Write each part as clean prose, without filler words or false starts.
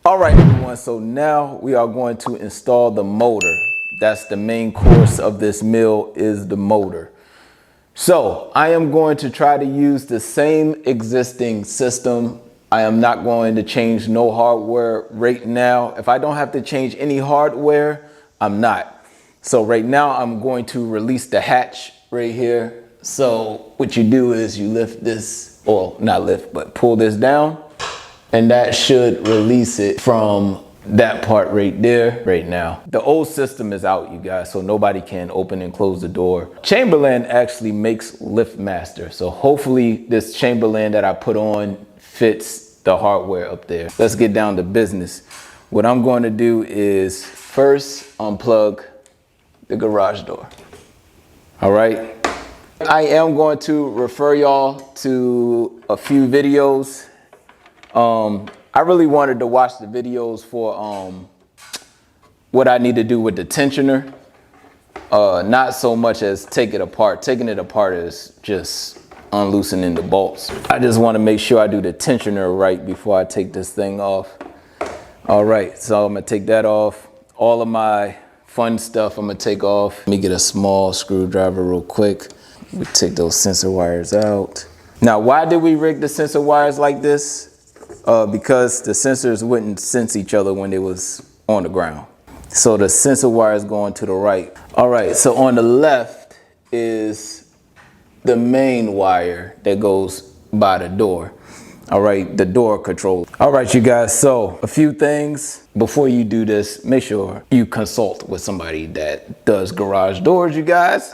All right, everyone, so now we are going to install the motor. That's the main course of this mill, is the motor. So I am going to try to use the same existing system. I am not going to change no hardware right now. If I don't have to change any hardware, I'm not. So right now I'm going to release the hatch right here. So what you do is you lift this, or not lift, but pull this down, and that should release it from that part right there right now. The old system is out, you guys, so nobody can open and close the door. Chamberlain actually makes LiftMaster, so hopefully this Chamberlain that I put on fits the hardware up there. Let's get down to business. What I'm going to do is first unplug the garage door. All right. I am going to refer y'all to a few videos. I really wanted to watch the videos for what I need to do with the tensioner. Not so much as take it apart. Taking it apart is just unloosening the bolts. I just want to make sure I do the tensioner right before I take this thing off. All right, so I'm gonna take that off. All of my fun stuff I'm gonna take off. Let me get a small screwdriver real quick. We take those sensor wires out. Now, why did we rig the sensor wires like this? Because the sensors wouldn't sense each other when they was on the ground. So the sensor wires going to the right. All right, so on the left is the main wire that goes by the door. All right, the door control. All right, you guys, so a few things. Before you do this, make sure you consult with somebody that does garage doors, you guys.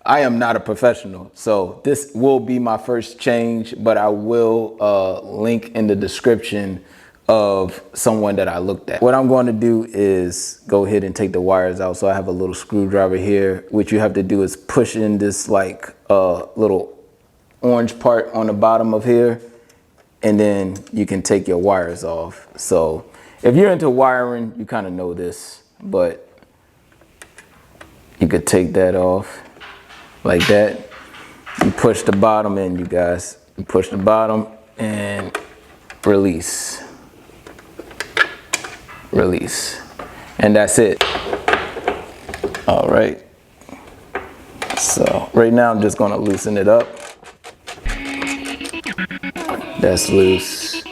I am not a professional, so this will be my first change, but I will link in the description of someone that I looked at. What I'm going to do is go ahead and take the wires out. So I have a little screwdriver here. What you have to do is push in this like little orange part on the bottom of here, and then you can take your wires off. So if you're into wiring, you kind of know this, but you could take that off. Like that. You push the bottom in, you guys. You push the bottom and release. Release. And that's it. All right. So right now I'm just gonna loosen it up. That's loose.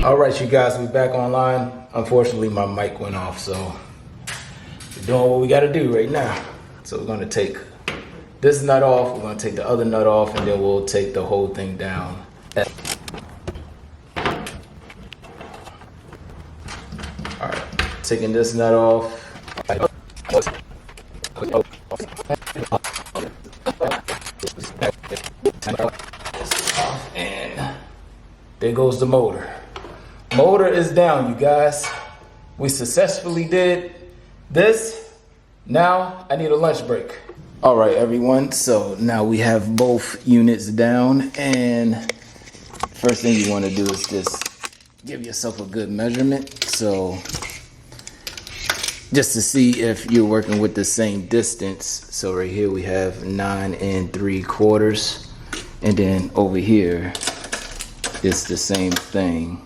All right, you guys, we back online. Unfortunately, my mic went off, so we're doing what we got to do right now. So we're going to take this nut off, we're going to take the other nut off, and then we'll take the whole thing down. All right, taking this nut off. And there goes the motor. Motor is down, you guys. We successfully did this. Now I need a lunch break. All right, everyone. So now we have both units down, and first thing you want to do is just give yourself a good measurement. So just to see if you're working with the same distance. So right here we have 9 3/4, and then over here it's the same thing.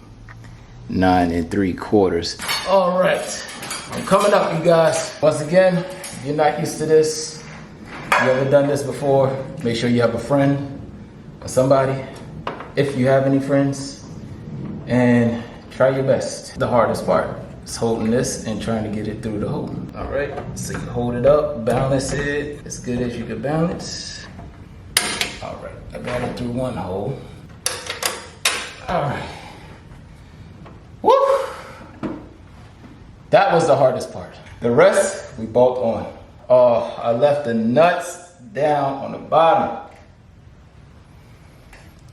9 3/4. All right, I'm coming up, you guys. Once again, if you're not used to this, you ever done this before, make sure you have a friend or somebody, if you have any friends, and try your best. The hardest part is holding this and trying to get it through the hole. All right, so you hold it up, balance it as good as you can balance. All right, I got it through one hole. All right. Woo! That was the hardest part. The rest, we bolt on. Oh, I left the nuts down on the bottom.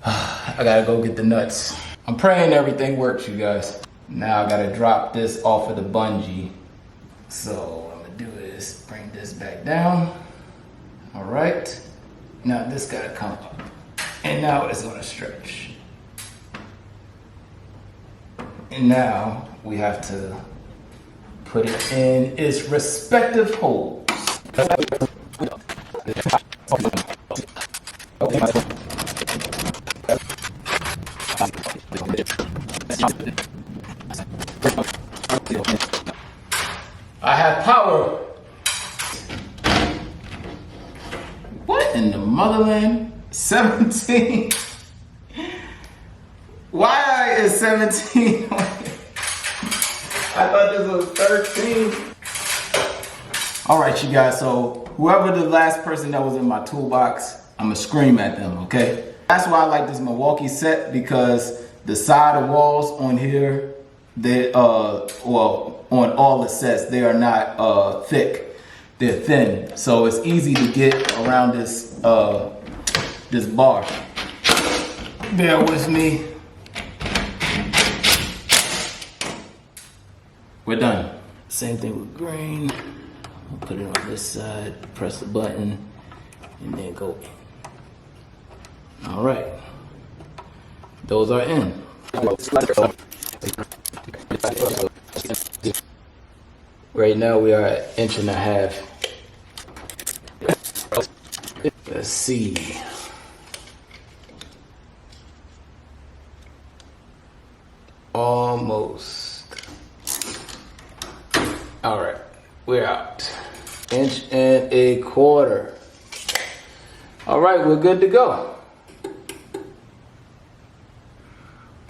I gotta go get the nuts. I'm praying everything works, you guys. Now I gotta drop this off of the bungee. So what I'm gonna do is bring this back down. All right. Now this gotta come up. And now it's gonna stretch. And now we have to put it in its respective holes. I have power. What in the motherland? 17? Why is 17 on it? I thought this was 13. All right, you guys, so whoever the last person that was in my toolbox, I'm gonna scream at them, okay? That's why I like this Milwaukee set, because the side walls on here, they, well, on all the sets, they are not thick, they're thin. So it's easy to get around this, this bar. Bear with me. We're done. Same thing with green. I'll put it on this side, press the button, and then go in. All right. Those are in. Right now we are at 1.5 inches. Let's see. Almost. All right, we're out. 1.25 inches. All right, we're good to go.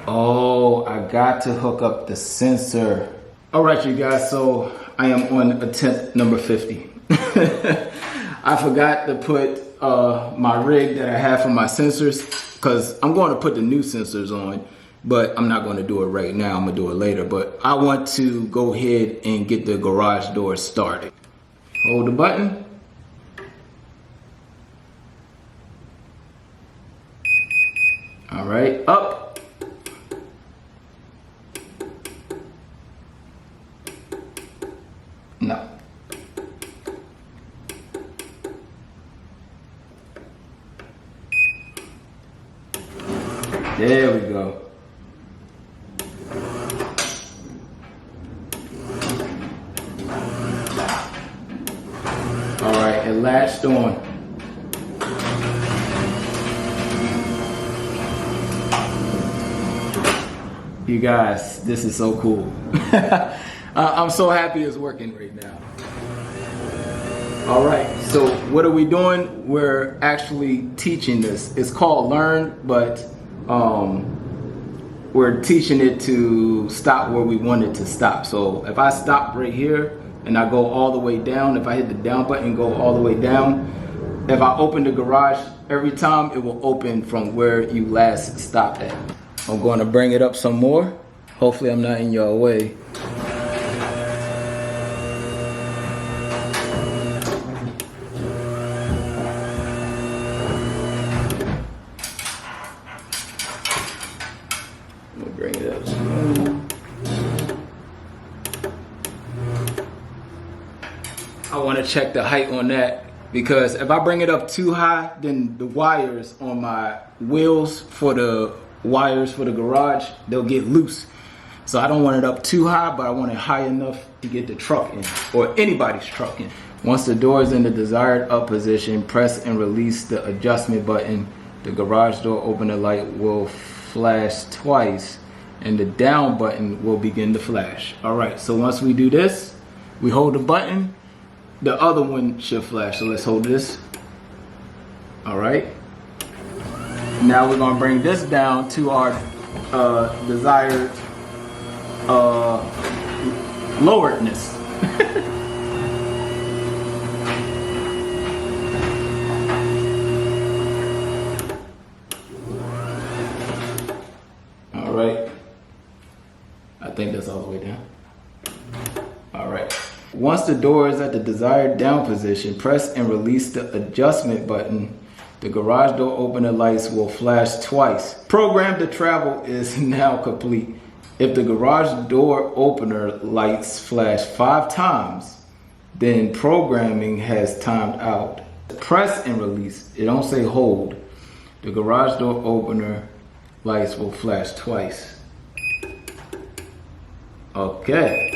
Oh, I got to hook up the sensor. All right, you guys, so I am on attempt number 50. I forgot to put my rig that I have for my sensors, because I'm going to put the new sensors on, but I'm not going to do it right now. I'm going to do it later, but I want to go ahead and get the garage door started. Hold the button. All right, up. No. There we go. All right, it latched on. You guys, this is so cool. I'm so happy it's working right now. All right, so what are we doing? We're actually teaching this. It's called Learn, but we're teaching it to stop where we want it to stop. So if I stop right here and I go all the way down, if I hit the down button and go all the way down, if I open the garage, every time it will open from where you last stopped at. I'm going to bring it up some more. Hopefully I'm not in your way. Bring it up. I want to check the height on that, because if I bring it up too high, then the wires on my wheels for the wires for the garage, they'll get loose. So I don't want it up too high, but I want it high enough to get the truck in, or anybody's truck in. Once the door is in the desired up position, press and release the adjustment button. The garage door opener light will flash twice, and the down button will begin to flash. All right, so once we do this, we hold the button, the other one should flash. So let's hold this. All right. Now we're gonna bring this down to our desired loweredness. All right. I think that's all the way down. All right. Once the door is at the desired down position, press and release the adjustment button. The garage door opener lights will flash twice. Program to travel is now complete. If the garage door opener lights flash 5 times, then programming has timed out. Press and release. It don't say hold. The garage door opener lights will flash twice. Okay.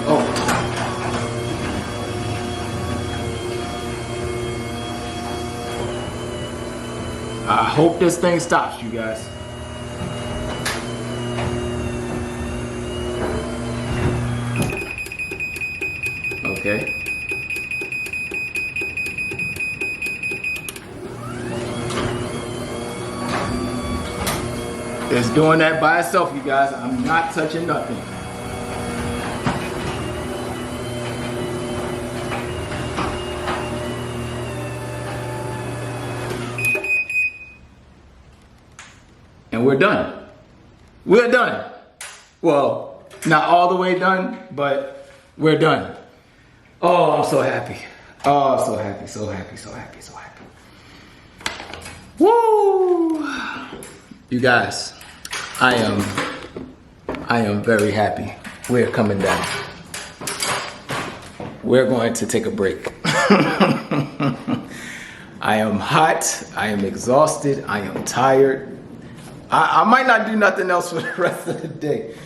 Oh. I hope this thing stops, you guys. Okay. It's doing that by itself, you guys. I'm not touching nothing. And we're done. We're done. Well, not all the way done, but we're done. Oh, I'm so happy. Oh, so happy, so happy, so happy, so happy. Woo! You guys, I am very happy. We're coming down. We're going to take a break. I am hot. I am exhausted. I am tired. I might not do nothing else for the rest of the day.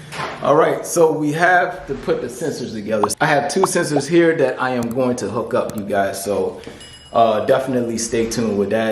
All right, so we have to put the sensors together. I have 2 sensors here that I am going to hook up, you guys. So definitely stay tuned with that.